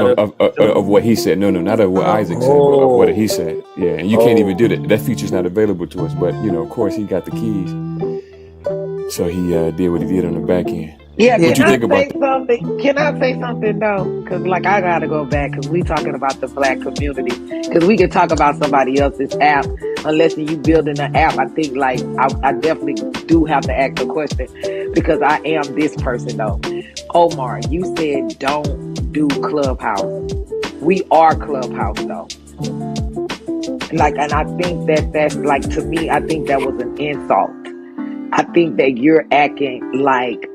Of what he said. No, not of what Isaac said, but of what he said. Yeah, and you can't even do that. That feature's not available to us. But of course, he got the keys, so he did what he did on the back end. Yeah, What you think about say something? Can I say something though? Because I gotta go back because we talking about the black community. Because we can talk about somebody else's app unless you building an app. I think I definitely do have to ask a question because I am this person though. Omar, you said don't do Clubhouse. We are Clubhouse though. And I think that's to me, I think that was an insult. I think that you're acting like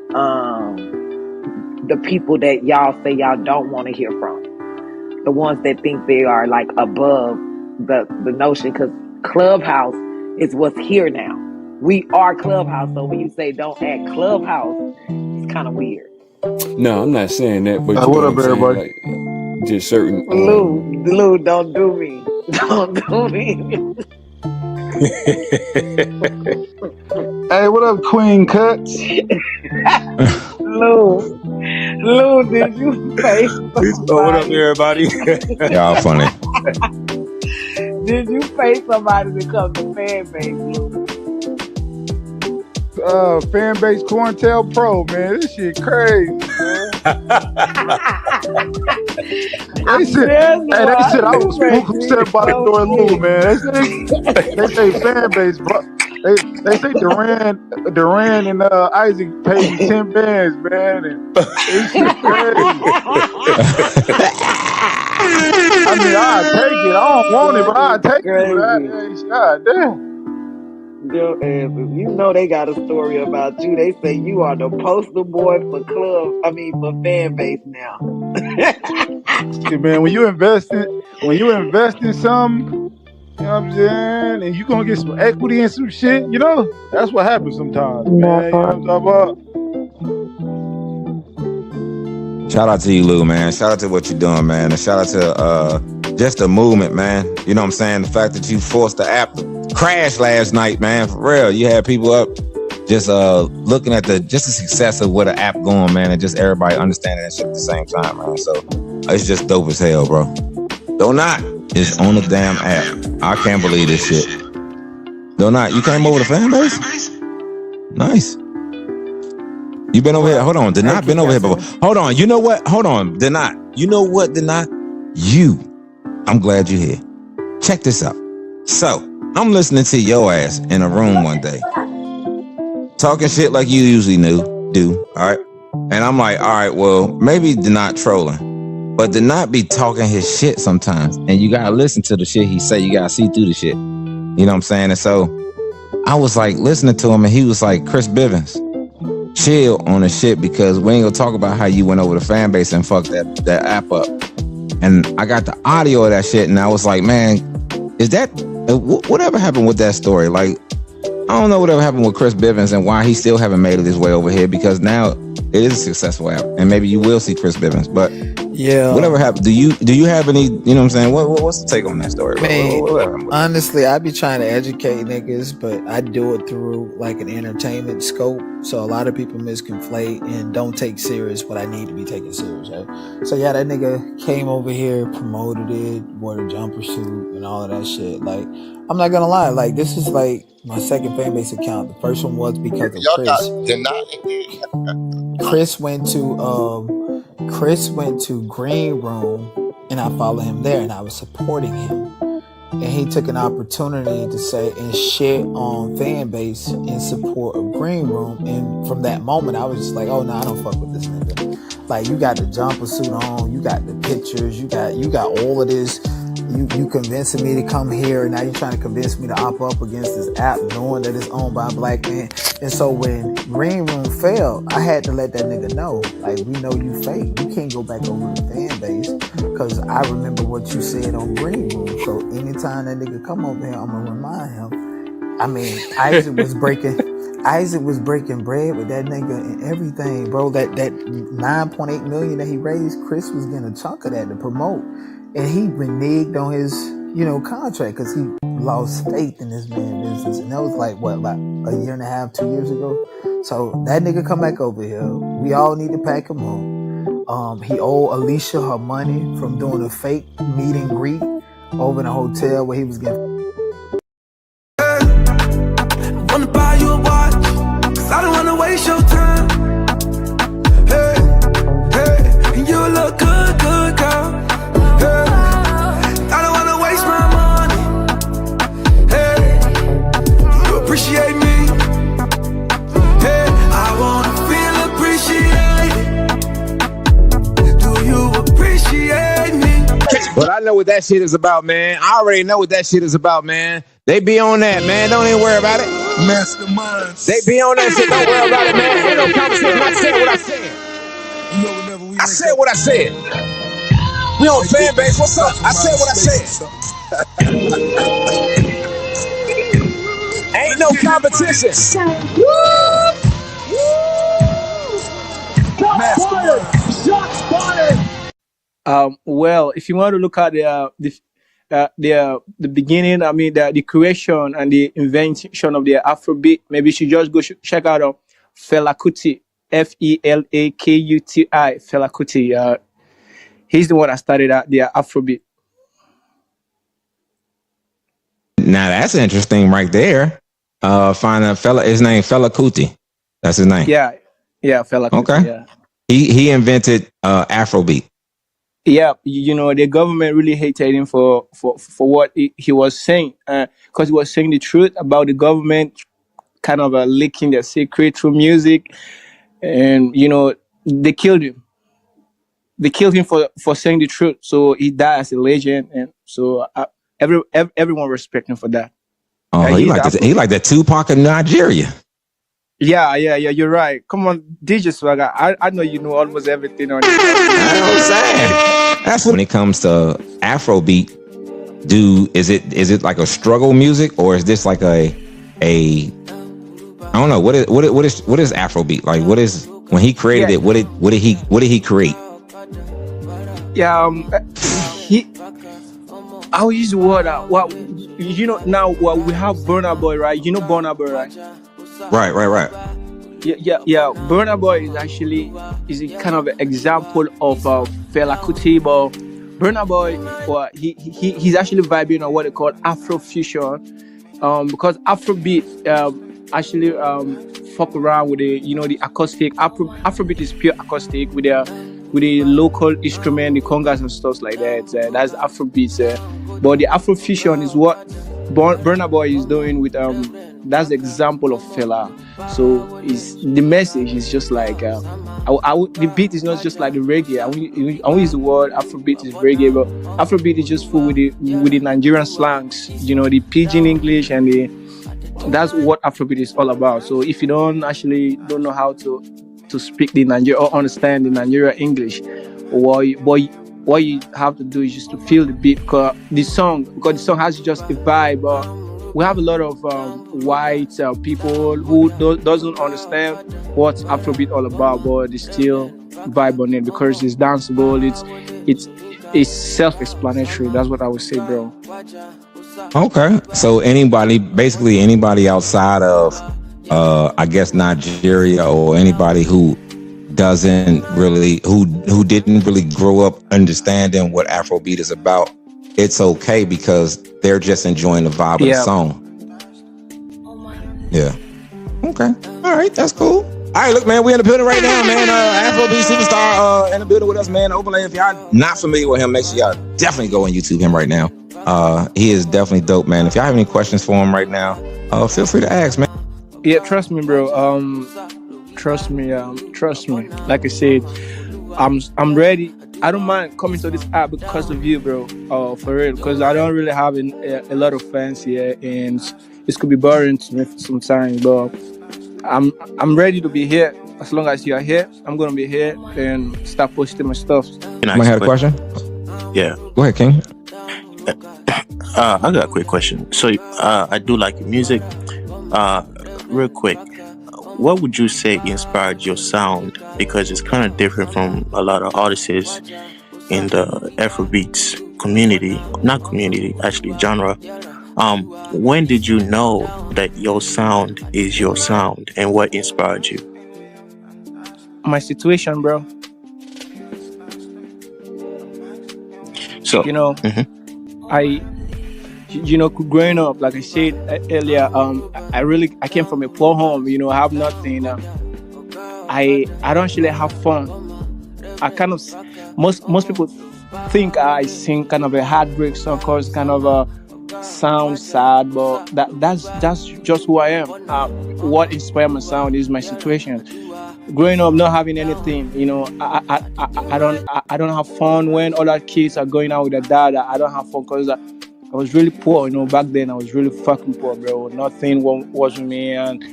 the people that y'all say y'all don't want to hear from, the ones that think they are above the notion, because Clubhouse is what's here now. We are Clubhouse, so when you say don't act Clubhouse, it's kind of weird. No, I'm not saying that, but what up, everybody? Just certain. Lou, don't do me. Don't do me. Hey, what up, Queen Cuts? Lou, did you face somebody? What up, everybody? Y'all funny. Did you face somebody to come to Fanbase, Lou? Fanbase Corntel Pro, man. This shit crazy, man. They said I was set by the door, Lou, man. They say Fanbase, bro. They say Duran and Isaac paid me 10 bands, man. And this shit crazy. I mean, I'll take it. I don't want it, but I'll take it. God damn. You know they got a story about you. They say you are the poster boy for Fanbase now. Yeah, man, when you invest in something, you know what I'm saying, and you gonna get some equity and some shit, that's what happens sometimes, man. You know what I'm talking about? Shout out to you, Lou, man. Shout out to what you're doing, man. And shout out to just the movement, man. You know what I'm saying? The fact that you forced the app to crash last night, man. For real. You had people up just looking at the success of what an app going, man, and just everybody understanding that shit at the same time, man. So it's just dope as hell, bro. Don't not. It's on the damn app. I can't believe this shit. Don't not. You came over to Fanbase? Nice. You been over here? Hold on. Did not been over here before. Hold on. You know what? Hold on. Did not. You know what? Did not. I'm glad you're here. Check this out. So I'm listening to your ass in a room one day, talking shit like you usually do. All right. And I'm like, all right, well, maybe Did not trolling, but Did not be talking his shit sometimes. And you gotta listen to the shit he say. You gotta see through the shit. You know what I'm saying? And so I was like listening to him, and he was like, Chris Bivens, chill on the shit, because we ain't gonna talk about how you went over the Fanbase and fucked that app up. And I got the audio of that shit, and I was like, man, is that whatever happened with that story? Like, I don't know whatever happened with Chris Bivens and why he still haven't made it his way over here, because now it is a successful app, and maybe you will see Chris Bivens. But yeah, whatever happened, do you have any? You know what I'm saying? What's the take on that story? Man, honestly, I be trying to educate niggas, but I do it through like an entertainment scope. So a lot of people misconflate and don't take serious what I need to be taken serious. Right? So yeah, that nigga came over here, promoted it, wore the jumper suit and all of that shit. Like, I'm not gonna lie, like this is like my second Fanbase account. The first one was because of Chris. Chris went to Green Room, and I followed him there, and I was supporting him. And he took an opportunity to say and shit on Fanbase in support of Green Room. And from that moment, I was just like, oh no, I don't fuck with this nigga. Like, you got the jumper suit on, you got the pictures, you got all of this. You convincing me to come here, and now you're trying to convince me to opt up against this app, knowing that it's owned by a black man. And so when Green Room failed, I had to let that nigga know, like, we know you fake. You can't go back over to Fanbase, because I remember what you said on Green Room. So anytime that nigga come over here, I'm gonna remind him. I mean, Isaac was breaking bread with that nigga and everything, bro. That 9.8 million that he raised, Chris was getting a chunk of that to promote. And he reneged on his, contract, because he lost faith in this man's business. And that was like, what, about a year and a half, 2 years ago? So that nigga come back over here. We all need to pack him up. He owed Alicia her money from doing a fake meet and greet over in a hotel where he was getting. Wanna buy you a watch, 'cause I don't wanna waste your time. Hey, hey, you look good, good girl. Hey, I don't wanna waste my money. Hey, you appreciate me. Hey, I wanna feel appreciated. Do you appreciate me? But I know what that shit is about, man. I already know what that shit is about, man. They be on that, man. Don't even worry about it. Masterminds. They be on that shit. Don't worry about it, man. Ain't no conversation. I said what I said. You know, whenever we I said what I said. We on fan base. What's up? I said what I said. Ain't no competition. Well, if you want to look at the beginning, I mean the creation and the invention of the Afrobeat, maybe you should just go check out Fela Kuti, Felakuti, Fela Kuti. He's the one that started the Afrobeat. Now that's interesting right there. Find a fella, his name Fela Kuti. That's his name. Yeah, Fela Kuti. Okay. Yeah. He invented Afrobeat. Yeah, you know, the government really hated him for what he was saying, because he was saying the truth about the government kind of leaking their secret through music, and you know they killed him. They killed him for saying the truth, so he died as a legend, and so everyone respect him for that. Oh, he like that Tupac of Nigeria. Yeah, you're right. Come on, DJ Swagger. I know you know almost everything on it. That's what I'm saying. That's when it comes to Afrobeat. Is it like a struggle music, or is this like a I don't know, what is Afrobeat? Like, what is, when he created it, what did he create? Yeah, I'll use the word. What you know now? What we have, Burna Boy, right? You know Burna Boy, right? Right. Yeah. Burna Boy is actually a kind of an example of Fela Kuti, but Burna Boy, well, he's actually vibing on what they call Afrofusion, because Afrobeat actually fuck around with the acoustic. Afrobeat is pure acoustic with the local instrument, the congas and stuff like that. That's Afrobeat. But the Afrofusion is what Burna Boy is doing with that's the example of Fela. So the message is just like the beat is not just like the reggae. I won't use the word Afrobeat is reggae, but Afrobeat is just full with the Nigerian slangs, the pidgin English, and that's what Afrobeat is all about. So if you don't know how to speak the Nigeria or understand the Nigeria English, what you have to do is just to feel the beat, because the song has just a vibe. We have a lot of white people who doesn't understand what Afrobeat all about, but they still vibe on it because it's danceable. It's self-explanatory. That's what I would say, bro. Okay, so basically anybody outside of I guess Nigeria, or anybody who didn't really grow up understanding what Afrobeat is about, it's okay because they're just enjoying the vibe of the song. Yeah. Okay. All right. That's cool. All right. Look, man, we're in the building right now, man. Afrobeat superstar in the building with us, man. Overlay. If y'all not familiar with him, make sure y'all definitely go on YouTube him right now. He is definitely dope, man. If y'all have any questions for him right now, feel free to ask, man. Yeah, trust me, bro. Trust me. Like I said, I'm ready. I don't mind coming to this app because of you, bro. For real, because I don't really have a lot of fans here, and this could be boring to me sometimes. But I'm ready to be here. As long as you are here, I'm gonna be here and start posting my stuff. I have a question. Yeah. Go ahead, King. I got a quick question. So I do like your music. Real quick, what would you say inspired your sound? Because it's kind of different from a lot of artists in the Afrobeats genre. When did you know that your sound is your sound, and what inspired you? My situation, bro. So, You know, I, growing up, like I said earlier, I came from a poor home. You know, I have nothing. I don't actually have fun. I kind of most people think I sing kind of a heartbreak song, cause kind of sound sad, but that's just who I am. What inspired my sound is my situation. Growing up, not having anything, you know, I don't have fun when other kids are going out with their dad. I don't have fun because I was really poor, you know. Back then, I was really fucking poor, bro. Nothing was with me, and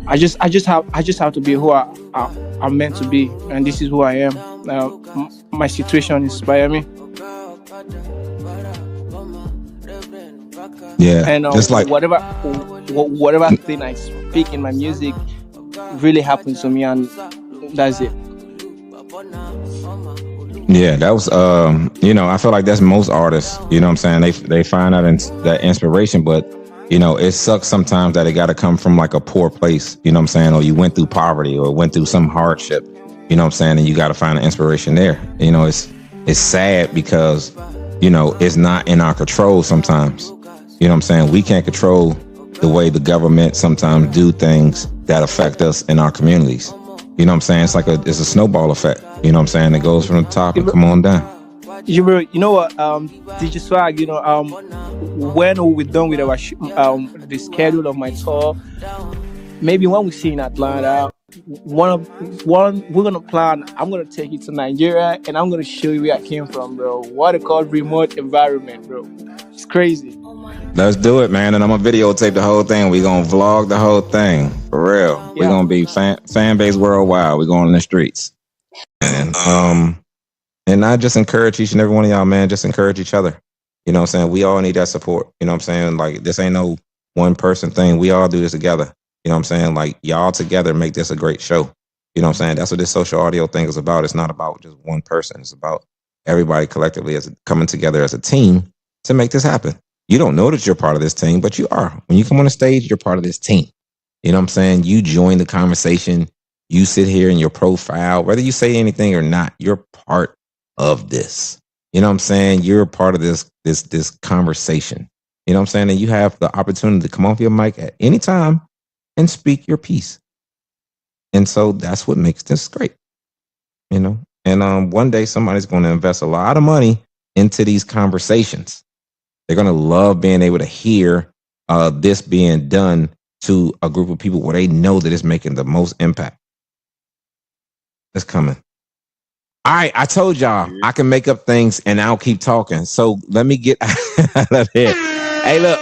I just have to be who I'm meant to be, and this is who I am. My situation inspired me. Yeah, And just like whatever thing I speak in my music really happens to me, and that's it. yeah, that was you know, I feel like that's most artists. You know what I'm saying? They find that inspiration, but you know, it sucks sometimes that it got to come from like a poor place. You know what I'm saying? Or you went through poverty or went through some hardship. You know what I'm saying? And you got to find an inspiration there. You know, it's sad because you know it's not in our control sometimes. You know what I'm saying? We can't control the way the government sometimes do things that affect us in our communities. You know what I'm saying? It's like it's a snowball effect. You know what I'm saying? It goes from the top and come on down. You know what, DJ Swag, you know, when we're done with our the schedule of my tour, maybe when we see in Atlanta, we're gonna plan. I'm gonna take you to Nigeria, and I'm gonna show you where I came from, bro. What they call remote environment, bro. It's crazy. Let's do it, man. And I'm gonna videotape the whole thing. We're gonna vlog the whole thing for real. Yeah. We're gonna be fan base worldwide. We're going in the streets, and I just encourage each and every one of y'all, man. Just encourage each other. You know what I'm saying? We all need that support. You know what I'm saying? Like, this ain't no one person thing. We all do this together. You know what I'm saying? Like, y'all together make this a great show. You know what I'm saying? That's what this social audio thing is about. It's not about just one person. It's about everybody collectively coming together as a team to make this happen. You don't know that you're part of this team, but you are. When you come on the stage, you're part of this team. You know what I'm saying? You join the conversation. You sit here in your profile, whether you say anything or not, you're part of this. You know what I'm saying? You're a part of this conversation. You know what I'm saying? And you have the opportunity to come off your mic at any time and speak your piece. And so that's what makes this great. You know? And one day somebody's going to invest a lot of money into these conversations. They're going to love being able to hear this being done to a group of people where they know that it's making the most impact. It's coming. All right, I told y'all I can make up things and I'll keep talking. So let me get out of here. Hey, look,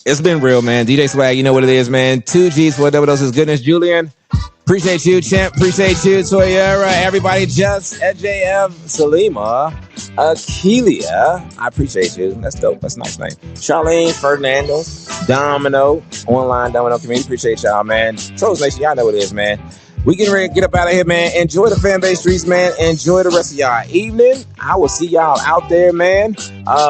it's been real, man. DJ Swag, you know what it is, man. 2 G's, 4 double doses goodness. Julian, appreciate you, Champ. Appreciate you, Toyera. Everybody, just JF, Salima, Akelia. I appreciate you. That's dope. That's a nice name. Charlene, Fernando, Domino, online Domino community. Appreciate y'all, man. Souls Nation, y'all know what it is, man. We getting ready to get up out of here, man. Enjoy the fan base streets, man. Enjoy the rest of y'all evening. I will see y'all out there, man.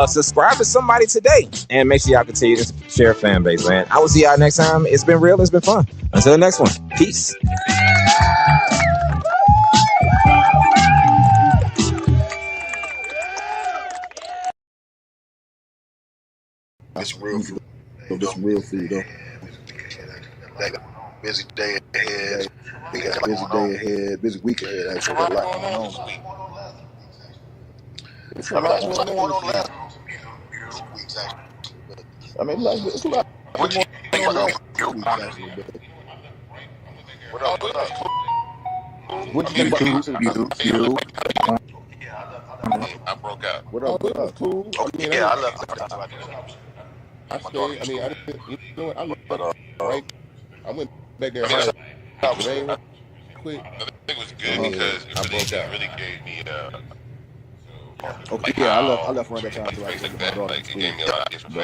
Subscribe to somebody today. And make sure y'all continue to share fan base, man. I will see y'all next time. It's been real. It's been fun. Until the next one. Peace. It's real for you. This real for you, though. Like a busy day ahead. We got a busy day ahead, busy week ahead. Actually, got a lot going on. It's a lot going on last weeks, actually. I mean, it's a lot going on last week, actually. What up? What you think you? I broke out. What up? Cool. Yeah, I left. I stayed. I mean, I didn't. You know what? I left. Right. I went back there. Quick. I think it was good because it really gave me okay, yeah, I left right at time. Like, it gave me a lot of different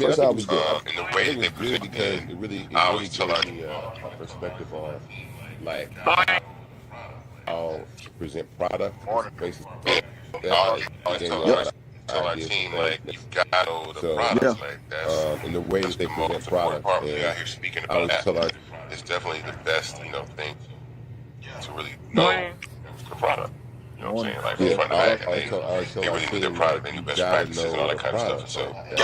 that's how I was good. In the way they good because it really gave me a perspective on like how to present product. Basically, so our team, like, you've got to know the products, like, that's in the way that they present product. Part we out here speaking about that. It's definitely the best, thing to really know the product. know what I'm saying? Like, Yeah, from the I back, and always tell our they really knew their team, product, like, they knew you best gotta practices and all know that the kind of stuff. product. So,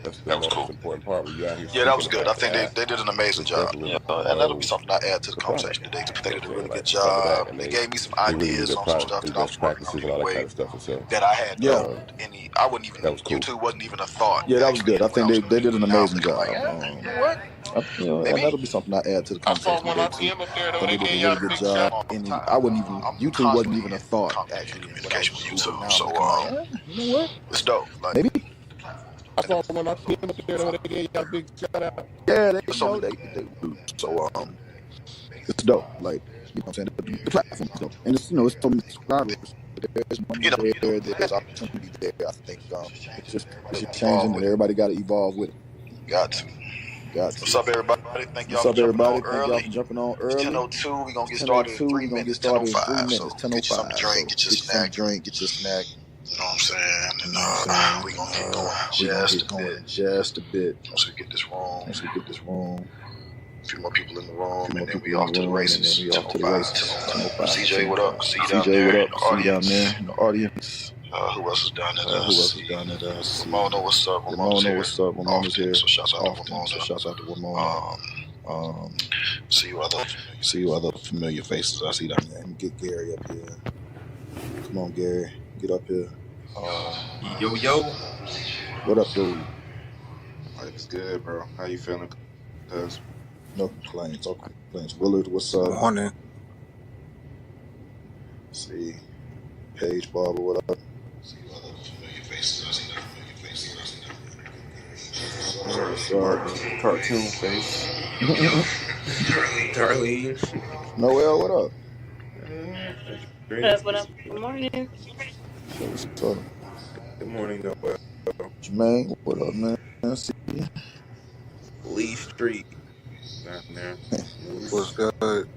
That's the that was most cool. important part when you out here Yeah, that was speaking good. I about think the they app. did an amazing It's job. definitely And that'll be know something I add to the the product. conversation today. They You know did a what I'm really saying? good Like from the back, job. and They they gave me some really knew ideas their on some product, stuff their that I best was working on practices and all that kind anyway of stuff. And so that I had any. I wouldn't even. that was cool. YouTube wasn't even a thought. Yeah, that was Actually, good. I when I think was they gonna did do an it. Now I'm amazing thinking job. like, And maybe. that'll be something I add to the I saw conversation one today too. RPM up there, though. But They they did a gave really y'all a good big job. shout. And I wouldn't even YouTube wasn't even a thought actually when I was YouTube. Now I'm looking like, you know what? It's dope. Like, Maybe. I saw one RPM up there, though. They gave y'all a big shout out. Yeah, they so it's dope. Like, you know what I'm saying? The platform is dope. And it's, it's so many subscribers. There's money there. There's opportunity there. I think it's just changing, and everybody got to evolve with it. Got to. What's up, everybody? Thank y'all What's up, for jumping everybody? on Thank y'all early. for jumping on early. It's 10:02. We're going to get started in 3 minutes. 10:05. So get you something to drink, get you a snack. Get your snack. You know what I'm saying? And we're going to get going just a bit. Once we get this room. A few more people in the room, and then we off to the races. 10:05. CJ, what up? See you down there in the audience. Who else is down at us? Ramona, what's up? Ramona's here. So shouts out to Ramona. See you other familiar faces I see down there. And get Gary up here. Come on, Gary. Get up here. Yo. What up, dude? Life's good, bro. How you feeling? Cuz no complaints. Willard, what's up? Morning. See. Paige Barber, what up? See you other familiar faces I see down there. Cartoon face. Darlene. Noel, what up? What up? Good morning. What's up? Good morning, Noel. Jermaine, what up, man? See you. Lee Street. Down there. What's good?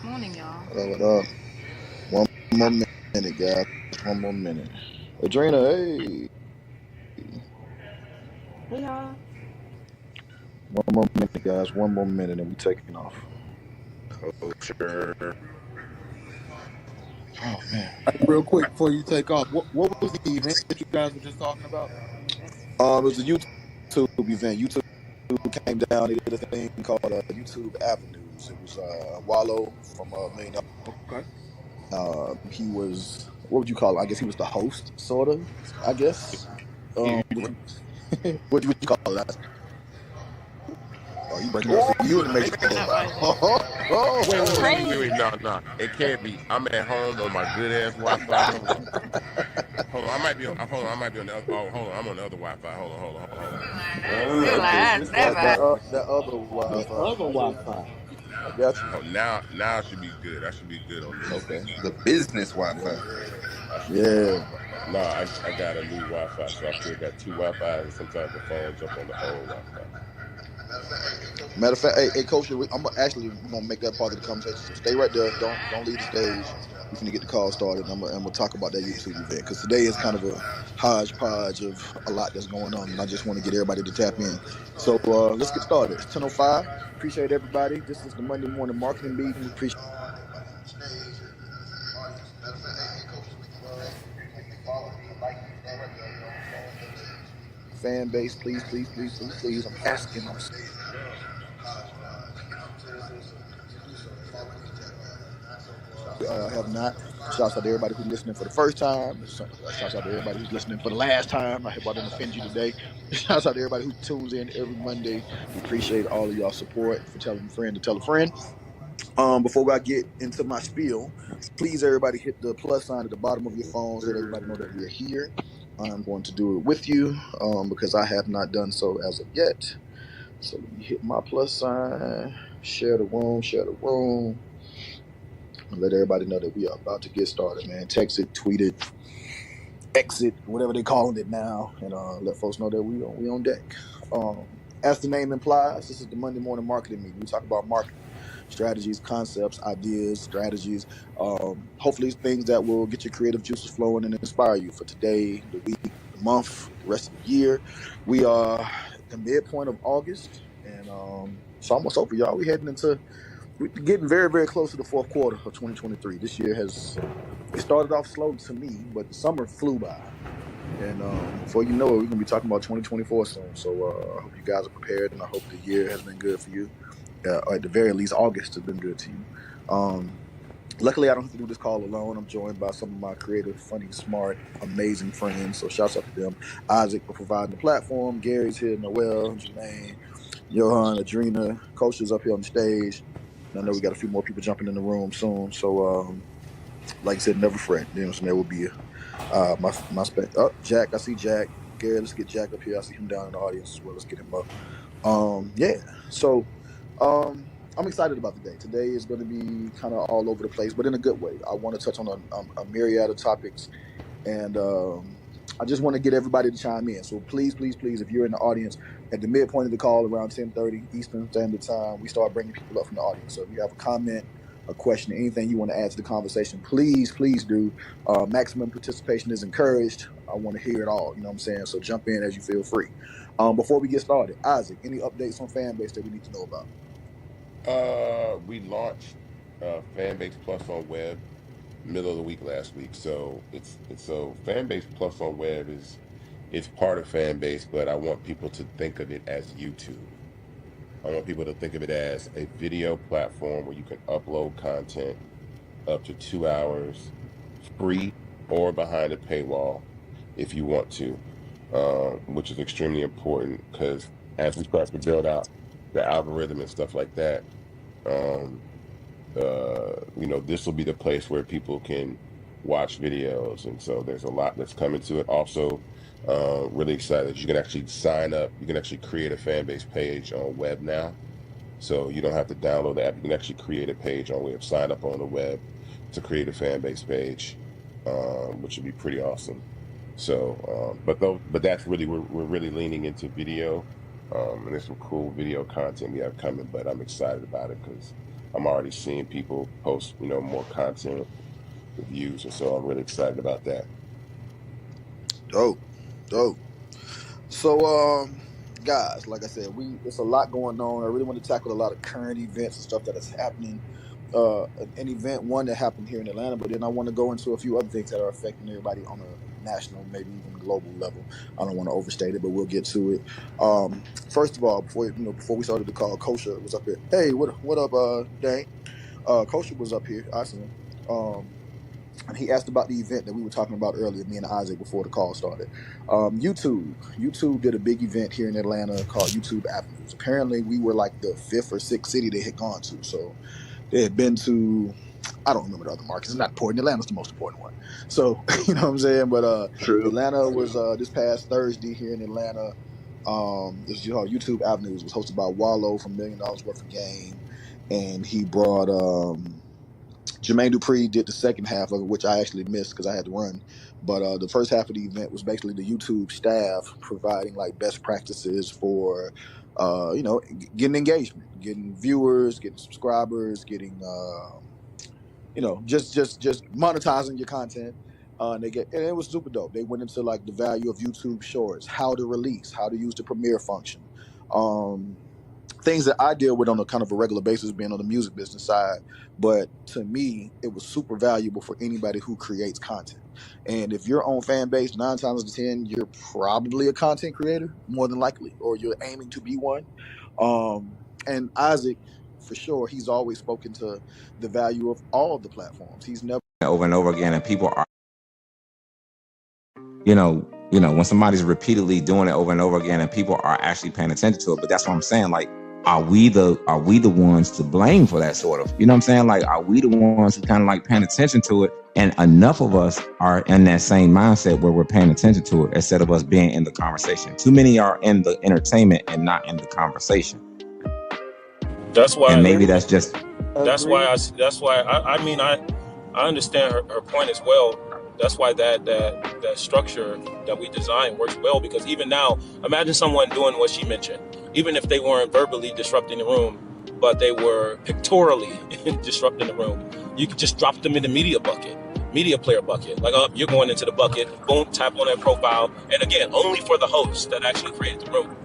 Morning, y'all. What up? One more minute, guys. One more minute. Adrena, hey. Hey, y'all. One more minute, guys. One more minute, and we taking off. Culture. Oh man! Real quick before you take off, what was the event that you guys were just talking about? It was a YouTube event. YouTube came down. They did a thing called YouTube Avenues. It was Wallow from Maine. Okay. He was, what would you call it? I guess he was the host, sort of. I guess. What would you call that? Oh, you breaking up? You in the matrix? Wait, no, it can't be. I'm at home on my good ass Wi-Fi. Hold on, I might be on the other. Hold on, I'm on the other Wi-Fi. Hold on. That other Wi-Fi. I got you. Oh, now it should be good. I should be good on this. Okay. The business Wi-Fi. Yeah. No, I got a new Wi-Fi, so I still got two Wi-Fi, and sometimes the phone jump on the old Wi-Fi. Matter of fact, hey, Coach, we're gonna make that part of the conversation. So stay right there. Don't leave the stage. We're gonna get the call started, and we'll talk about that YouTube event because today is kind of a hodgepodge of a lot that's going on, and I just want to get everybody to tap in. So let's get started. It's 10:05. Appreciate everybody. This is the Monday morning marketing meeting. We appreciate. Fan base, please. I'm asking. Have not. Shouts out to everybody who's listening for the first time. Shouts out to everybody who's listening for the last time. I hope I didn't offend you today. Shouts out to everybody who tunes in every Monday. We appreciate all of y'all support for telling a friend to tell a friend. Before I get into my spiel, please everybody hit the plus sign at the bottom of your phones. Let everybody know that we're here. I'm going to do it with you because I have not done so as of yet. So let me hit my plus sign, share the room, and let everybody know that we are about to get started, man. Text it, tweet it, exit, whatever they calling it now, and let folks know that we on deck. As the name implies, this is the Monday morning marketing meeting. We talk about marketing. Strategies, concepts, ideas, strategies, hopefully things that will get your creative juices flowing and inspire you for today, the week, the month, the rest of the year. We are at the midpoint of August, and it's almost over, y'all. We're getting very, very close to the fourth quarter of 2023. This year has it started off slow to me, but the summer flew by. And before you know it, we're going to be talking about 2024 soon. So I hope you guys are prepared, and I hope the year has been good for you. Or at the very least, August has been good to you. Luckily, I don't have to do this call alone. I'm joined by some of my creative, funny, smart, amazing friends. So shouts out to them. Isaac for providing the platform. Gary's here, Noel, Jermaine, Johan, Adrena. Coach is up here on the stage. And I know we got a few more people jumping in the room soon. So, like I said, never fret. You know what I'm saying? There will be Jack. I see Jack. Gary, let's get Jack up here. I see him down in the audience as well. Let's get him up. Yeah. So, I'm excited about the day. Today is going to be kind of all over the place, but in a good way. I want to touch on a myriad of topics, and I just want to get everybody to chime in. So please, if you're in the audience, at the midpoint of the call around 10:30 Eastern Standard Time, we start bringing people up from the audience. So if you have a comment, a question, anything you want to add to the conversation, please do. Maximum participation is encouraged. I want to hear it all. You know what I'm saying? So jump in as you feel free. Before we get started, Isaac, any updates on Fanbase that we need to know about? We launched Fanbase Plus on web middle of the week last week. So so Fanbase Plus on web is part of Fanbase, but I want people to think of it as YouTube. I want people to think of it as a video platform where you can upload content up to 2 hours free or behind a paywall if you want to, which is extremely important because as we start to build out the algorithm and stuff like that, this will be the place where people can watch videos, and so there's a lot that's coming to it. Also, really excited. You can actually sign up. You can actually create a Fanbase page on web now, so you don't have to download the app. You can actually create a page on web. Sign up on the web to create a Fanbase page, which would be pretty awesome. So, but that's really we're really leaning into video. And there's some cool video content we have coming, but I'm excited about it because I'm already seeing people post, more content with views, and so I'm really excited about that. Dope. So, guys, like I said, it's a lot going on. I really want to tackle a lot of current events and stuff that is happening. One that happened here in Atlanta, but then I want to go into a few other things that are affecting everybody on a national, maybe even global level. I don't want to overstate it, but we'll get to it. First of all, before we started the call, Kosha was up here. Hey, what up, Dane? Kosha was up here. I see him. And he asked about the event that we were talking about earlier, me and Isaac, before the call started. YouTube did a big event here in Atlanta called YouTube Avenues. Apparently, we were like the 5th or 6th city they had gone to. So they had been to, I don't remember the other markets. It's not important. Atlanta's the most important one. So, you know what I'm saying? But Atlanta was this past Thursday here in Atlanta. This is called YouTube Avenues. It was hosted by Wallow from $1 Million Worth of Game. And he brought Jermaine Dupri did the second half of it, which I actually missed because I had to run. But the first half of the event was basically the YouTube staff providing like best practices for getting engagement, getting viewers, getting subscribers, getting just monetizing your content. And it was super dope. They went into like the value of YouTube Shorts, how to release, how to use the Premiere function, things that I deal with on a kind of a regular basis, being on the music business side. But to me, it was super valuable for anybody who creates content. And if you're on Fanbase, 9 times out of 10, you're probably a content creator, more than likely, or you're aiming to be one. And Isaac, for sure, he's always spoken to the value of all of the platforms. He's never over and over again, and people are, when somebody's repeatedly doing it over and over again, and people are actually paying attention to it. But that's what I'm saying. Like, are we the ones to blame for that sort of? You know what I'm saying? Like, are we the ones who kind of like paying attention to it? And enough of us are in that same mindset where we're paying attention to it instead of us being in the conversation. Too many are in the entertainment and not in the conversation. That's why. And maybe that's just. That's why I understand her point as well. That's why that structure that we designed works well, because even now, imagine someone doing what she mentioned. Even if they weren't verbally disrupting the room, but they were pictorially disrupting the room, you could just drop them in the media player bucket. Like, you're going into the bucket, boom, tap on that profile. And again, only for the host that actually created the room.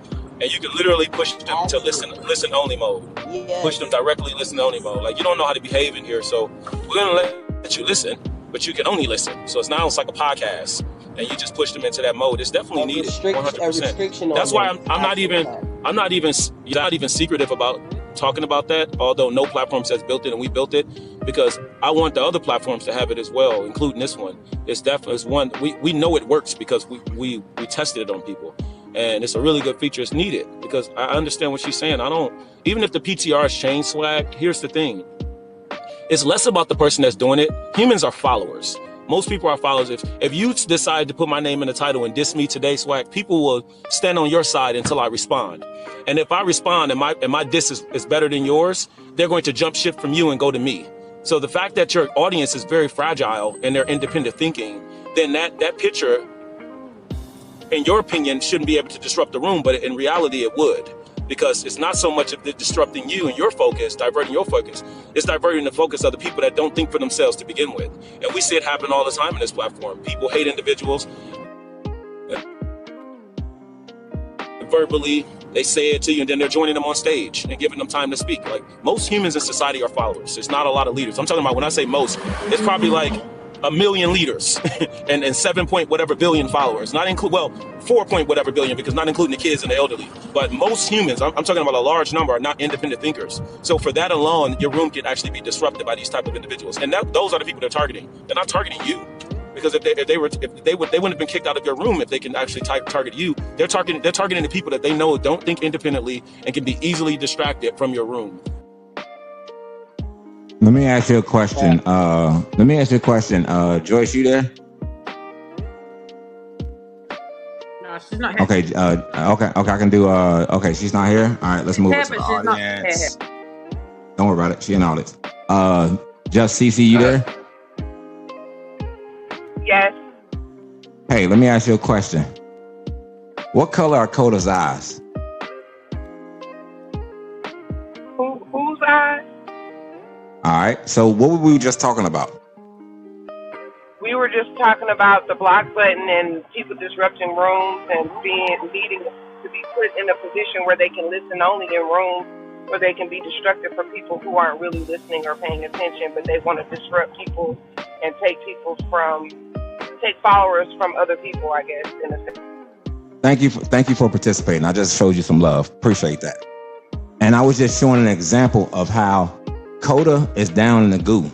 And you can literally push them to listen only mode. Yes. Push them directly listen only mode. Like, you don't know how to behave in here, so we're going to let you listen. but you can only listen. So it's now it's like a podcast, and you just push them into that mode. It's definitely needed, 100%. That's why I'm not even secretive about talking about that, although no platform says built it and we built it, because I want the other platforms to have it as well, including this one. It's definitely one we know it works because we tested it on people, and it's a really good feature. It's needed because I understand what she's saying. Even if the PTRs change, Swag, here's the thing. It's less about the person that's doing it. Humans are followers. Most people are followers. If you decide to put my name in the title and diss me today, Swag, people will stand on your side until I respond. And if I respond and my diss is better than yours, they're going to jump ship from you and go to me. So the fact that your audience is very fragile and they're independent thinking, then that picture, in your opinion, shouldn't be able to disrupt the room, but in reality it would. Because it's not so much of it disrupting you and your focus, diverting your focus. It's diverting the focus of the people that don't think for themselves to begin with. And we see it happen all the time in this platform. People hate individuals. Verbally, they say it to you, and then they're joining them on stage and giving them time to speak. Like, most humans in society are followers. There's not a lot of leaders. I'm talking about, when I say most, it's probably like 1 million leaders and 7 point whatever billion followers. 4 point whatever billion, because not including the kids and the elderly. But most humans, I'm talking about a large number, are not independent thinkers. So for that alone, your room can actually be disrupted by these type of individuals. And those are the people they're targeting. They're not targeting you. Because if they wouldn't have been kicked out of your room if they can actually target you. They're targeting the people that they know don't think independently and can be easily distracted from your room. Let me ask you a question. Joyce, you there? No, she's not here. Okay. I can do. Okay, she's not here. All right, let's move it to the audience. Don't worry about it. She in audience. Just CC, you there? Yes. Hey, let me ask you a question. What color are Coda's eyes? Whose eyes? All right. So what were we just talking about? We were just talking about the block button and people disrupting rooms and needing to be put in a position where they can listen only in rooms where they can be destructive for people who aren't really listening or paying attention, but they want to disrupt people and take followers from other people, I guess, in a sense. Thank you for participating. I just showed you some love. Appreciate that. And I was just showing an example of how Coda is down in the goo.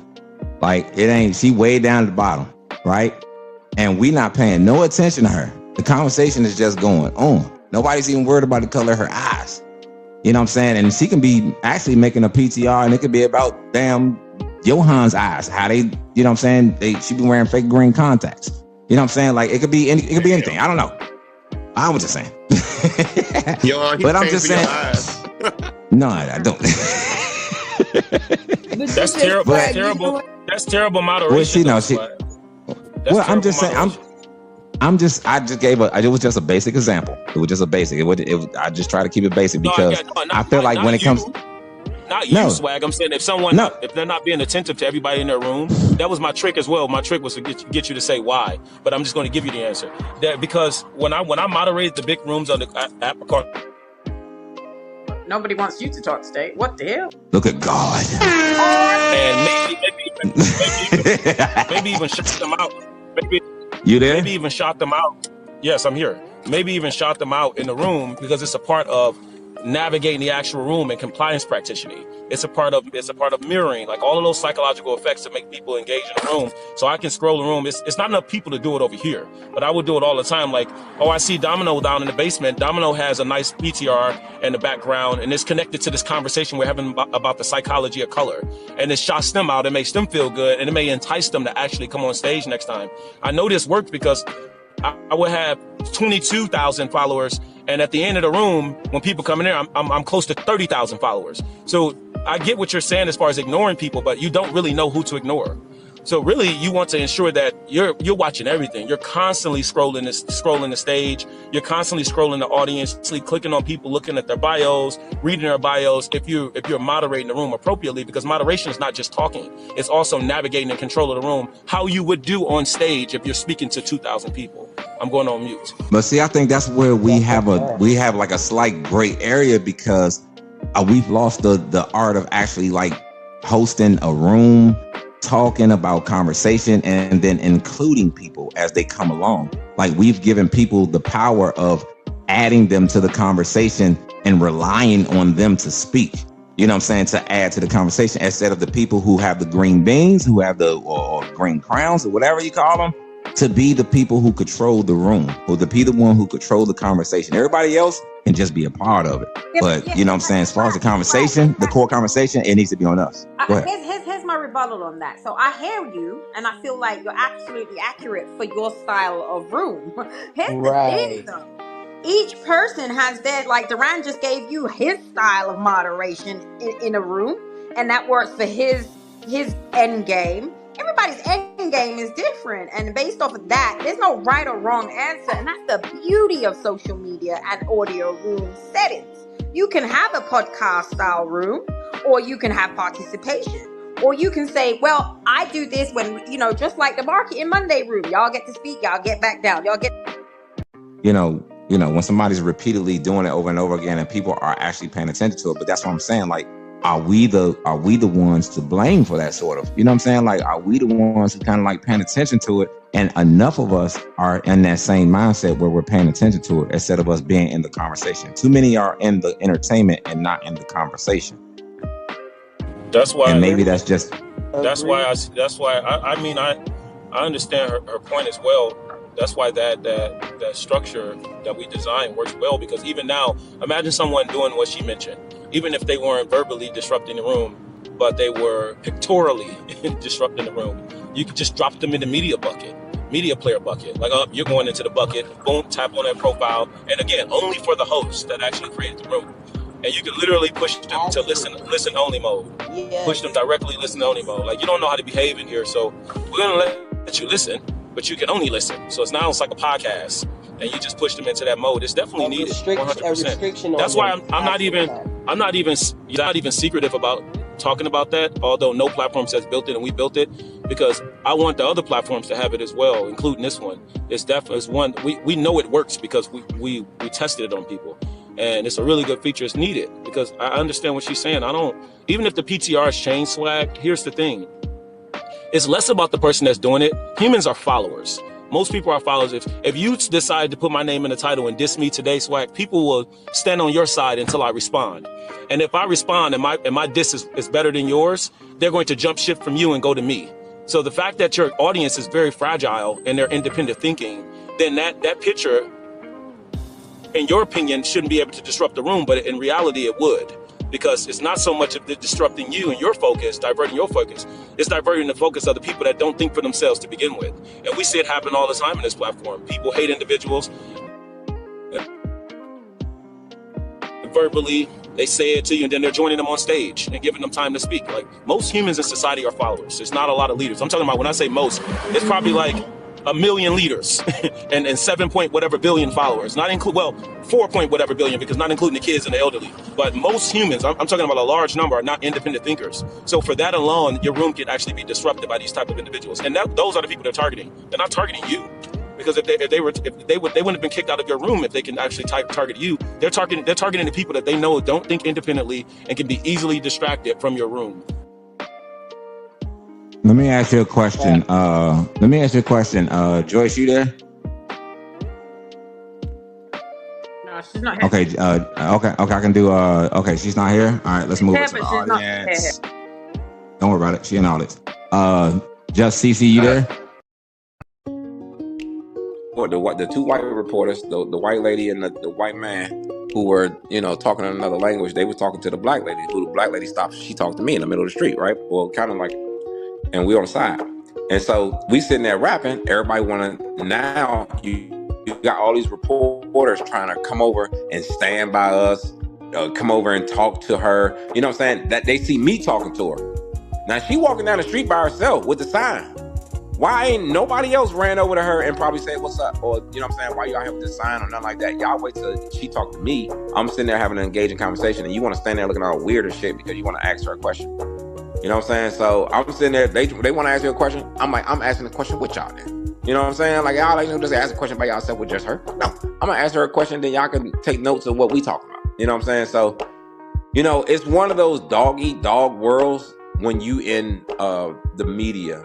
Like, she way down at the bottom, right? And we not paying no attention to her. The conversation is just going on. Nobody's even worried about the color of her eyes. You know what I'm saying? And she can be actually making a PTR, and it could be about damn Johan's eyes. How they, you know what I'm saying? She be wearing fake green contacts. You know what I'm saying? Like, it could be anything. I don't know. I was just saying. But I'm just saying. No, I don't. That's terrible. That's terrible. That's terrible moderation. Well, I'm just saying. It was just a basic example. It was just a basic. I just try to keep it basic because I feel like when it comes. Not you, Swag. I'm saying if they're not being attentive to everybody in their room, that was my trick as well. My trick was to get you to say why, but I'm just going to give you the answer. Because when I moderated the big rooms on the app, nobody wants you to talk today. What the hell? Look at God. And maybe even shut them out. You there? Maybe even shot them out. Yes, I'm here. Maybe even shot them out in the room because it's a part of navigating the actual room and compliance practitioning. It's a part of mirroring, like all of those psychological effects that make people engage in the room. So I can scroll the room. It's not enough people to do it over here, but I would do it all the time. Like, I see Domino down in the basement. Domino has a nice PTR in the background, and it's connected to this conversation we're having about the psychology of color. And it shots them out. It makes them feel good, and it may entice them to actually come on stage next time. I know this worked because I would have 22,000 followers, and at the end of the room, when people come in there, I'm close to 30,000 followers. So I get what you're saying as far as ignoring people, but you don't really know who to ignore. So really, you want to ensure that you're watching everything. You're constantly scrolling the stage. You're constantly scrolling the audience, clicking on people, looking at their bios, reading their bios. If you're moderating the room appropriately, because moderation is not just talking; it's also navigating and control of the room, how you would do on stage if you're speaking to 2,000 people. I'm going on mute. But see, I think that's where we have like a slight gray area because we've lost the art of actually like hosting a room talking about conversation and then including people as they come along. Like we've given people the power of adding them to the conversation and relying on them to speak. You know what I'm saying? To add to the conversation instead of the people who have the green beans, who have the or green crowns or whatever you call them, to be the people who control the room, or to be the one who control the conversation. Everybody else can just be a part of it. But you know what I'm saying? As far as the conversation, the core conversation, it needs to be on us. Go ahead. Here's my rebuttal on that. So I hear you, and I feel like you're absolutely accurate for your style of room. Here's the thing, though. Each person has their, like Duran just gave you his style of moderation in a room, and that works for his end game. Everybody's end game is different, and based off of that, there's no right or wrong answer, and that's the beauty of social media and audio room settings. You can have a podcast style room, or you can have participation, or you can say, well, I do this when, just like the Marketing Monday room, y'all get to speak, y'all get back down, y'all get. You know, when somebody's repeatedly doing it over and over again, and people are actually paying attention to it, but that's what I'm saying, like. Are we the ones to blame for that sort of? You know what I'm saying? Like, are we the ones who kind of like paying attention to it? And enough of us are in that same mindset where we're paying attention to it instead of us being in the conversation. Too many are in the entertainment and not in the conversation. That's why. And maybe that's just. That's why I understand her point as well. That's why that structure that we designed works well, because even now, imagine someone doing what she mentioned. Even if they weren't verbally disrupting the room, but they were pictorially disrupting the room, you could just drop them in the media player bucket. Like, oh, you're going into the bucket, boom, tap on that profile. And again, only for the host that actually created the room. And you can literally push them to listen only mode. Yes. Push them directly listen only mode. Like, you don't know how to behave in here, so we're going to let you listen, but you can only listen. So it's now it's like a podcast. And you just push them into that mode. It's definitely needed. 100%. That's why I'm not even secretive about talking about that. Although no platform says built it and we built it, because I want the other platforms to have it as well, including this one. It's definitely one we know it works because we tested it on people, and it's a really good feature. It's needed because I understand what she's saying. Even if the PTRs change, Swag. Here's the thing: it's less about the person that's doing it. Humans are followers. Most people are followers. If you decide to put my name in the title and diss me today, Swag, people will stand on your side until I respond. And if I respond and my diss is better than yours, they're going to jump ship from you and go to me. So the fact that your audience is very fragile and they're independent thinking, then that picture, in your opinion, shouldn't be able to disrupt the room, but in reality it would. Because it's not so much of disrupting you and your focus, diverting your focus. It's diverting the focus of the people that don't think for themselves to begin with. And we see it happen all the time in this platform. People hate individuals. Verbally, they say it to you, and then they're joining them on stage and giving them time to speak. Like, most humans in society are followers. There's not a lot of leaders. I'm talking about, when I say most, it's probably like 1 million leaders and 7 point whatever billion followers. 4 point whatever billion, because not including the kids and the elderly. But most humans, I'm talking about a large number, are not independent thinkers. So for that alone, your room can actually be disrupted by these type of individuals. And those are the people they're targeting. They're not targeting you. Because if they wouldn't have been kicked out of your room if they can actually target you. They're targeting the people that they know don't think independently and can be easily distracted from your room. Let me ask you a question. Joyce, you there? No, she's not here. Okay. I can do. Okay, she's not here. All right, let's move to the audience. Don't worry about it. She in audience. Just CC, you there? The two white reporters, the white lady and the white man, who were talking in another language, they were talking to the black lady. Who the black lady stopped? She talked to me in the middle of the street, right? Well, kind of like. And we on the side. And so we sitting there rapping. Everybody now you got all these reporters trying to come over and stand by us, come over and talk to her. You know what I'm saying? That they see me talking to her. Now she walking down the street by herself with the sign. Why ain't nobody else ran over to her and probably said, what's up? Or, you know what I'm saying? Why you out here with this sign or nothing like that? Y'all wait till she talk to me. I'm sitting there having an engaging conversation, and you want to stand there looking all weird as shit because you want to ask her a question. You know what I'm saying? So I'm sitting there, they want to ask you a question. I'm like, I'm asking the question with y'all then. You know what I'm saying? Like, y'all just ask a question by yourself with just her. No, I'm going to ask her a question, then y'all can take notes of what we talking about. You know what I'm saying? So, it's one of those dog-eat-dog worlds when you in the media,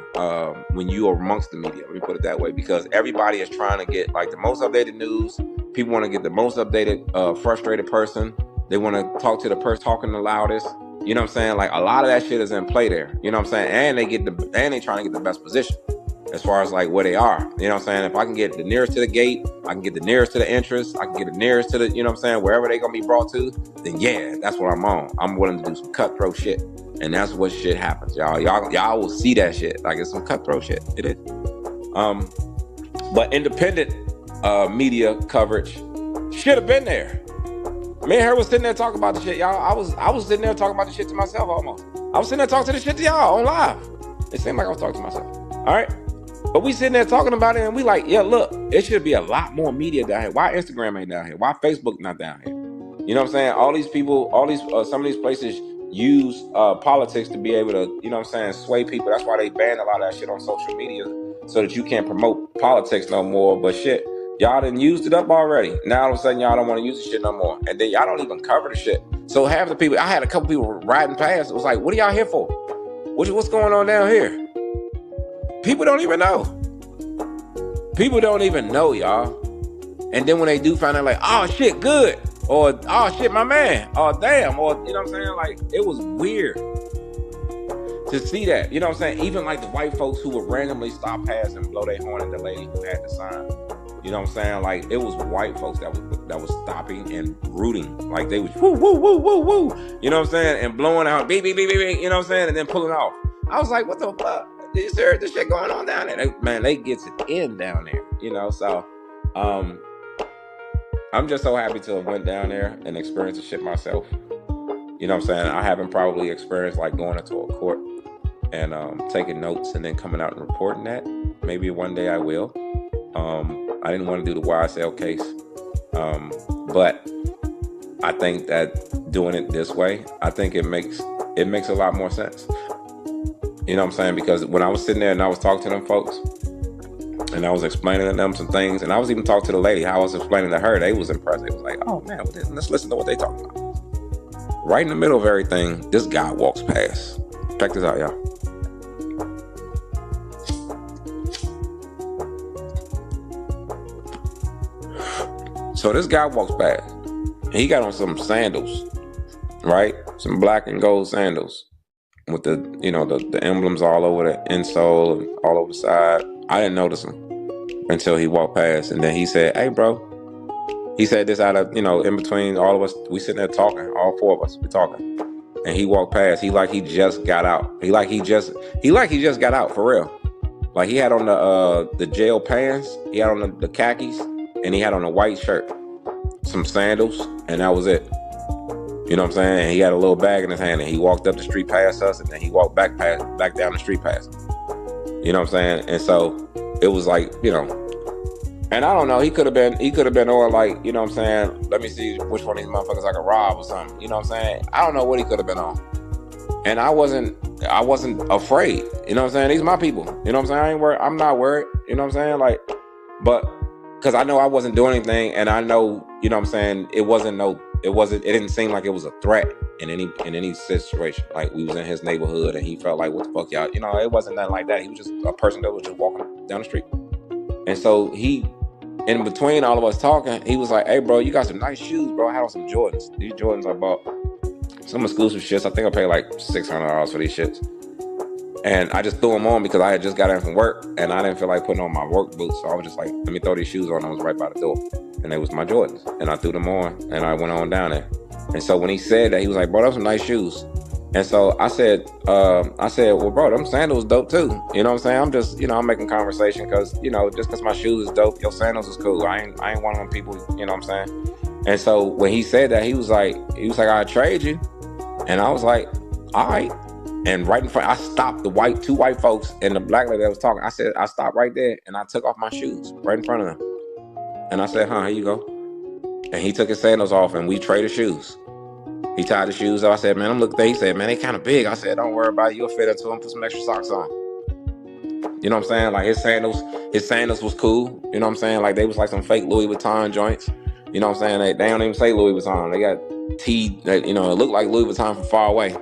when you are amongst the media, let me put it that way, because everybody is trying to get like the most updated news. People want to get the most updated, frustrated person. They want to talk to the person talking the loudest. You know what I'm saying? Like a lot of that shit is in play there. You know what I'm saying? And they trying to get the best position as far as like where they are. You know what I'm saying? If I can get the nearest to the gate, I can get the nearest to the entrance, I can get the nearest to the, you know what I'm saying, wherever they gonna be brought to, then yeah, that's what I'm on. I'm willing to do some cutthroat shit. And that's what shit happens, y'all. Y'all will see that shit. Like it's some cutthroat shit. It is. But independent media coverage should have been there. Me and her was sitting there talking about the shit, y'all. I was sitting there talking about the shit to myself almost. I was sitting there talking to the shit to y'all on live. It seemed like I was talking to myself. All right. But we sitting there talking about it and we like, yeah, look, it should be a lot more media down here. Why Instagram ain't down here? Why Facebook not down here? You know what I'm saying? All these people, some of these places use politics to be able to, you know what I'm saying, sway people. That's why they banned a lot of that shit on social media so that you can't promote politics no more. But shit, y'all done used it up already. Now all of a sudden y'all don't want to use the shit no more. And then y'all don't even cover the shit. So half the people, I had a couple people riding past. It was like, what are y'all here for? What's going on down here? People don't even know. People don't even know, y'all. And then when they do find out, like, oh shit, good. Or, oh shit, my man. Or damn. Or, you know what I'm saying? Like, it was weird to see that. You know what I'm saying? Even like the white folks who would randomly stop past and blow their horn at the lady who had the sign. You know what I'm saying? Like, it was white folks that was stopping and rooting. Like, they was woo, woo, woo, woo, woo. You know what I'm saying? And blowing out, beep, beep, beep, beep, beep. You know what I'm saying? And then pulling off. I was like, what the fuck? Is there this shit going on down there? They gets it in down there, you know. So I'm just so happy to have went down there and experienced the shit myself. You know what I'm saying? I haven't probably experienced like going into a court and taking notes and then coming out and reporting that. Maybe one day I will. I didn't want to do the YSL case, but I think that doing it this way, I think it makes a lot more sense. You know what I'm saying? Because when I was sitting there and I was talking to them folks and I was explaining to them some things, and I was even talking to the lady, how I was explaining to her, they was impressed. They was like, oh man, let's listen to what they talking about. Right in the middle of everything, this guy walks past. Check this out, y'all. So this guy walks past. He got on some sandals, right? Some black and gold sandals. With the, you know, the emblems all over the insole and all over the side. I didn't notice him until he walked past. And then he said, hey, bro. He said this out of, you know, in between all of us. We sitting there talking. All four of us. We talking. And he walked past. He just got out. He just got out, for real. Like he had on the jail pants. He had on the khakis. And he had on a white shirt. Some sandals. And that was it. You know what I'm saying? And he had a little bag in his hand, and he walked up the street past us, and then he walked back down the street past us. You know what I'm saying? And so it was like, you know, and I don't know, he could have been on like, you know what I'm saying? Let me see which one of these motherfuckers I could rob or something. You know what I'm saying? I don't know what he could have been on. And I wasn't afraid. You know what I'm saying? These are my people. You know what I'm saying? I'm not worried. You know what I'm saying? Like, but because I know I wasn't doing anything, and I know, you know what I'm saying, it didn't seem like it was a threat in any situation. Like we was in his neighborhood and he felt like, what the fuck y'all, you know, it wasn't nothing like that. He was just a person that was just walking down the street. And so he, in between all of us talking, he was like, hey bro, you got some nice shoes, bro. I had on some Jordans. These Jordans I bought, some exclusive shits. I think I paid like $600 for these shits. And I just threw them on because I had just got in from work and I didn't feel like putting on my work boots. So I was just like, let me throw these shoes on. I was right by the door. And they was my Jordans. And I threw them on and I went on down there. And so when he said that, he was like, bro, those some nice shoes. And so I said, well, bro, them sandals dope too. You know what I'm saying? I'm just, you know, I'm making conversation because, you know, just because my shoes is dope, your sandals is cool. I ain't one of them people, you know what I'm saying? And so when he said that, he was like, I'll trade you. And I was like, all right. And right in front, I stopped the two white folks and the black lady that was talking. I stopped right there and I took off my shoes right in front of them. And I said, here you go. And he took his sandals off and we traded shoes. He tied the shoes up. I said, man, I'm looking there. He said, man, they kind of big. I said, don't worry about it. You'll fit into them. Put some extra socks on. You know what I'm saying? Like his sandals was cool. You know what I'm saying? Like they was like some fake Louis Vuitton joints. You know what I'm saying? They don't even say Louis Vuitton. They got T, you know, it looked like Louis Vuitton from far away.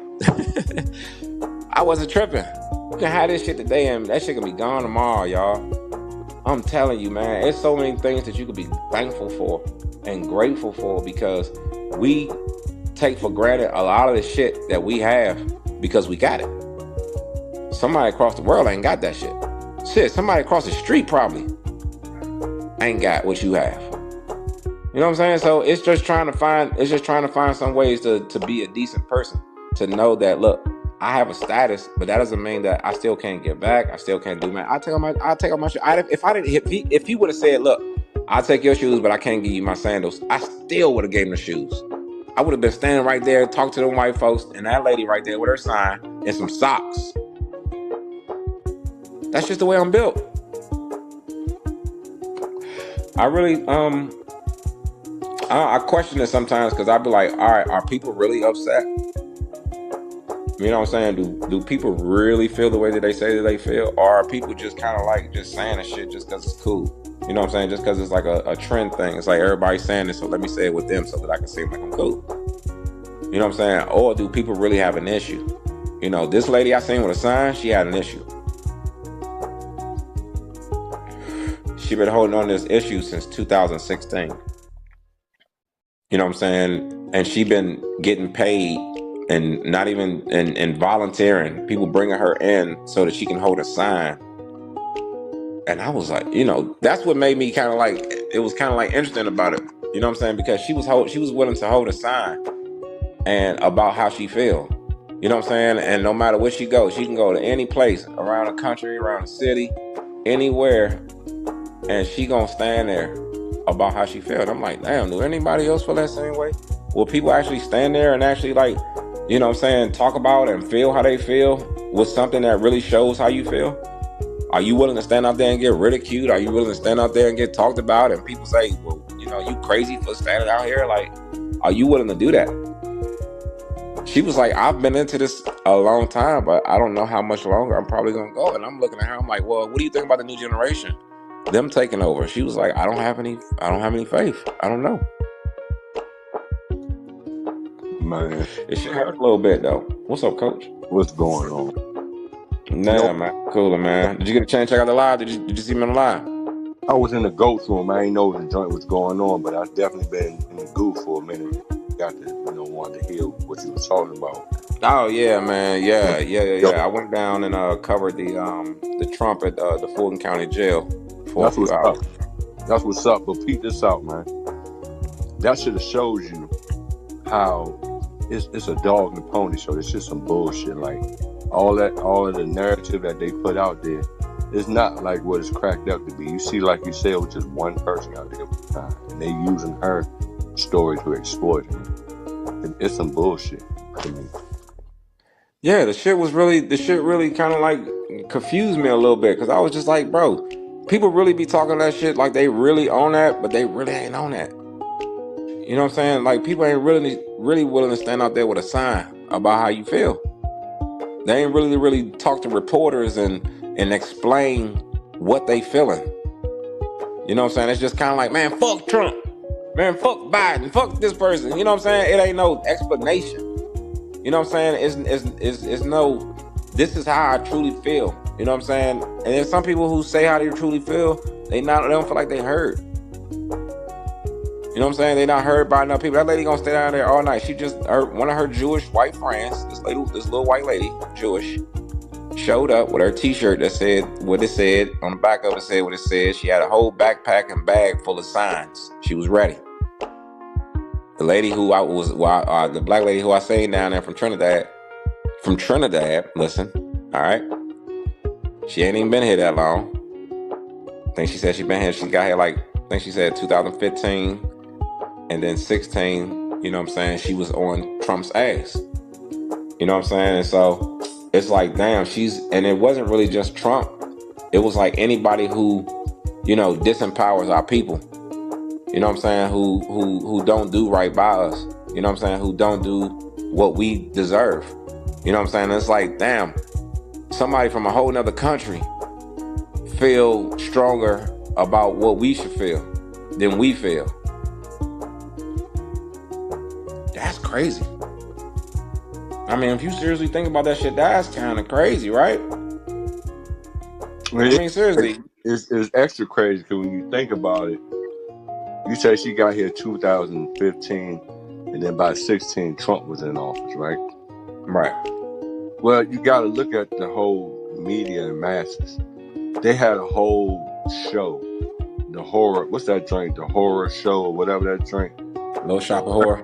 I wasn't tripping. You can have this shit today and that shit can be gone tomorrow, y'all. I'm telling you, man, there's so many things that you could be thankful for and grateful for because we take for granted a lot of the shit that we have because we got it. Somebody across the world ain't got that shit. Shit, somebody across the street probably ain't got what you have. You know what I'm saying? So it's just trying to find some ways to be a decent person, to know that, look, I have a status, but that doesn't mean that I still can't give back. I still can't do, man. I take off my shoes. If he would have said, look, I'll take your shoes, but I can't give you my sandals, I still would have gave him the shoes. I would have been standing right there, talking to them white folks, and that lady right there with her sign and some socks. That's just the way I'm built. I really, I question it sometimes because I be like, all right, are people really upset? You know what I'm saying? Do people really feel the way that they say that they feel? Or are people just kind of like just saying the shit just because it's cool? You know what I'm saying? Just because it's like a trend thing. It's like everybody's saying this, so let me say it with them so that I can seem like I'm cool. You know what I'm saying? Or do people really have an issue? You know, this lady I seen with a sign, she had an issue. She been holding on to this issue since 2016. You know what I'm saying? And she been getting paid and not even and volunteering, people bringing her in so that she can hold a sign. And I was like, you know, that's what made me kind of like, it was kind of like interesting about it. You know what I'm saying? Because she was willing to hold a sign and about how she feel. You know what I'm saying? And no matter where she goes, she can go to any place around the country, around the city, anywhere, and she gonna stand there about how she felt. I'm like, damn, do anybody else feel that same way? Will people actually stand there and actually, like, you know what I'm saying, talk about and feel how they feel with something that really shows how you feel? Are you willing to stand out there and get ridiculed? Are you willing to stand out there and get talked about and people say, well, you know, you crazy for standing out here? Like, are you willing to do that? She was like, I've been into this a long time, but I don't know how much longer I'm probably gonna go. And I'm looking at her, I'm like, well, what do you think about the new generation? Them taking over. She was like, I don't have any faith. I don't know. Man, it should hurt a little bit though. What's up, Coach? What's going on? Nah, man, cooler, man. Did you get a chance to check out the live? Did you see me on the live? I was in the GOAT's room. I ain't know the joint was going on, but I've definitely been in the goof for a minute. Got to, want to hear what you was talking about. Oh yeah, man, yeah. I went down and covered the Trump at the Fulton County Jail for That's a few hours. That's what's up. But peep this out, man. That should have showed you how it's a dog and a pony show. It's just some bullshit. Like all of the narrative that they put out there, it's not like what it's cracked up to be. You see, like you said, it was just one person out there at the time, and they using her story to exploit him. It's some bullshit to me. Yeah, the shit really kind of like confused me a little bit because I was just like, bro, people really be talking that shit like they really own that, but they really ain't on that. You know what I'm saying? Like people ain't really willing to stand out there with a sign about how you feel. They ain't really talk to reporters and explain what they feeling. You know what I'm saying? It's just kind of like, man, fuck Trump. Man, fuck Biden. Fuck this person. You know what I'm saying? It ain't no explanation. You know what I'm saying? It's no, this is how I truly feel. You know what I'm saying? And then some people who say how they truly feel, they don't feel like they heard. You know what I'm saying? They not heard by enough people. That lady gonna stay down there all night. She just, one of her Jewish white friends, this little white lady, Jewish, showed up with her t-shirt that said what it said. On the back of it said what it said. She had a whole backpack and bag full of signs. She was ready. The lady the black lady who I seen down there from Trinidad, listen, all right? She ain't even been here that long. I think she said she been here, she got here like, I think she said 2015, and then 16, you know what I'm saying? She was on Trump's ass. You know what I'm saying? And so it's like, damn, and it wasn't really just Trump. It was like anybody who, disempowers our people. You know what I'm saying? Who don't do right by us. You know what I'm saying? Who don't do what we deserve. You know what I'm saying? It's like, damn, somebody from a whole nother country feel stronger about what we should feel than we feel. That's crazy. I mean, if you seriously think about that shit, that's kind of crazy, right? I mean, seriously. It's extra crazy because when you think about it, you say she got here 2015, and then by 16, Trump was in office, right? Right. Well, you got to look at the whole media and masses. They had a whole show, the horror. What's that drink? The horror show or whatever that drink. Little Shop of Horror.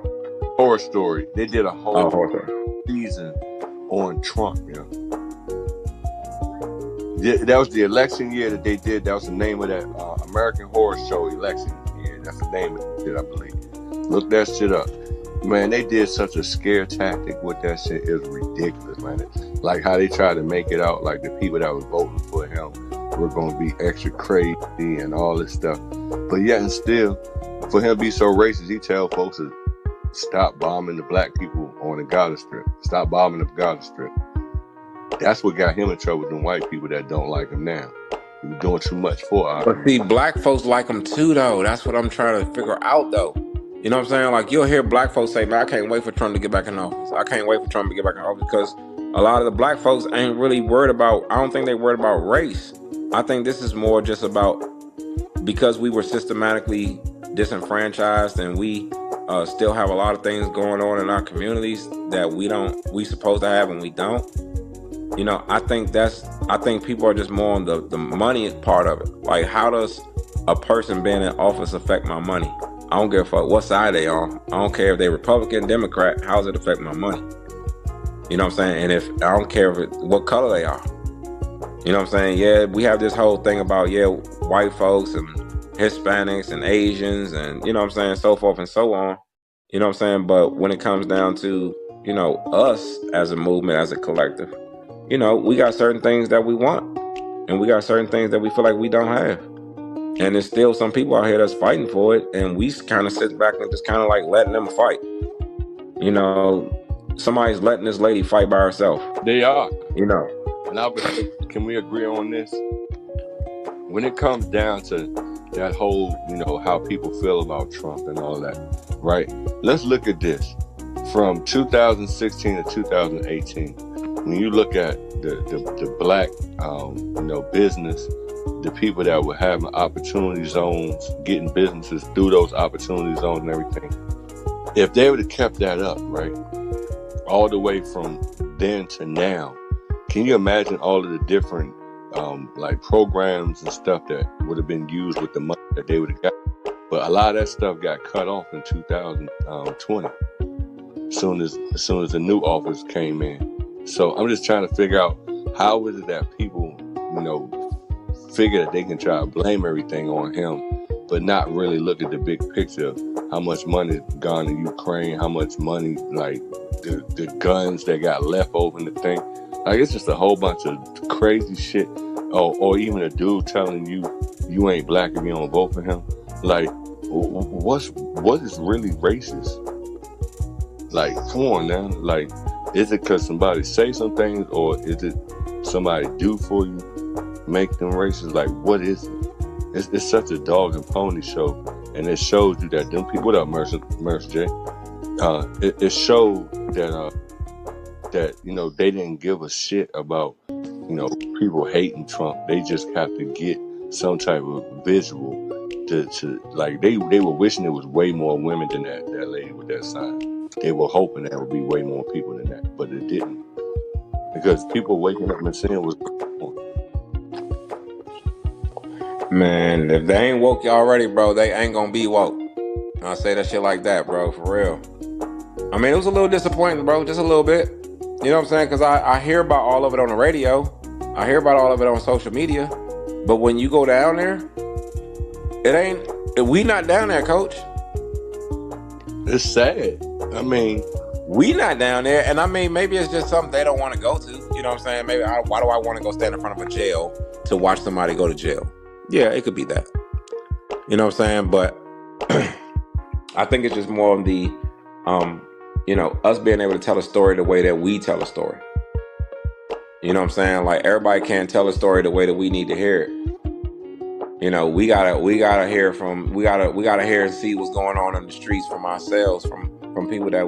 Horror Story. They did a whole horror season on Trump. You know, that was the election year that they did. That was the name of that American Horror Show election year. That's the name of it, I believe. Look that shit up. Man, they did such a scare tactic with that shit. It was ridiculous, man. Like how they tried to make it out like the people that was voting for him were going to be extra crazy and all this stuff. But yet and still, for him to be so racist, he tell folks to stop bombing the black people on the Gaza Strip. Stop bombing the Gaza Strip. That's what got him in trouble with them white people that don't like him now. He was doing too much for us. But see, black folks like him too, though. That's what I'm trying to figure out, though. You know what I'm saying? Like, you'll hear black folks say, man, I can't wait for Trump to get back in office. I can't wait for Trump to get back in office, because a lot of the black folks ain't really worried about, I don't think they worried about race. I think this is more just about, because we were systematically disenfranchised and we still have a lot of things going on in our communities that we supposed to have and we don't. You know, I think people are just more on the money part of it. Like, how does a person being in office affect my money? I don't give a fuck what side they on. I don't care if they're Republican, Democrat. How does it affect my money? You know what I'm saying? And I don't care what color they are. You know what I'm saying? Yeah, we have this whole thing about, white folks and Hispanics and Asians and, you know what I'm saying, so forth and so on. You know what I'm saying? But when it comes down to, you know, us as a movement, as a collective, you know, we got certain things that we want. And we got certain things that we feel like we don't have. And there's still some people out here that's fighting for it, and we kind of sit back and just kind of like letting them fight. You know, somebody's letting this lady fight by herself. They are. You know. And can we agree on this? When it comes down to that whole, you know, how people feel about Trump and all that, right? Let's look at this. From 2016 to 2018, when you look at the black, you know, business, the people that were having opportunity zones, getting businesses through those opportunity zones and everything. If they would have kept that up, right, all the way from then to now, can you imagine all of the different like programs and stuff that would have been used with the money that they would have got? But a lot of that stuff got cut off in 2020, as soon as the new office came in. So I'm just trying to figure out, how is it that people, you know, figure that they can try to blame everything on him, but not really look at the big picture of how much money gone to Ukraine, how much money, like the guns that got left over in the thing. Like, it's just a whole bunch of crazy shit. Or even a dude telling you ain't black if you don't vote for him. Like, what is really racist? Like, come on now. Like, is it because somebody say some things, or is it somebody do for you, make them racist? Like, what is it? It's such a dog and pony show, and it shows you that them people. What up, Mercer J? It showed that you know, they didn't give a shit about, you know, people hating Trump. They just have to get some type of visual to like they were wishing it was way more women than that lady with that sign. They were hoping there would be way more people than that, but it didn't, because people waking up and seeing what's going on. Man, if they ain't woke already, bro, they ain't gonna be woke. I say that shit like that, bro, for real. I mean, it was a little disappointing, bro, just a little bit. You know what I'm saying? Because I hear about all of it on the radio. I hear about all of it on social media. But when you go down there, we not down there, coach. It's sad. I mean, we not down there. And I mean, maybe it's just something they don't want to go to. You know what I'm saying? Maybe why do I want to go stand in front of a jail to watch somebody go to jail? Yeah, it could be that. You know what I'm saying? But I think it's just more of the, you know, us being able to tell a story the way that we tell a story. You know what I'm saying? Like, everybody can't tell a story the way that we need to hear it. You know, we gotta hear and see what's going on in the streets from ourselves, from people that we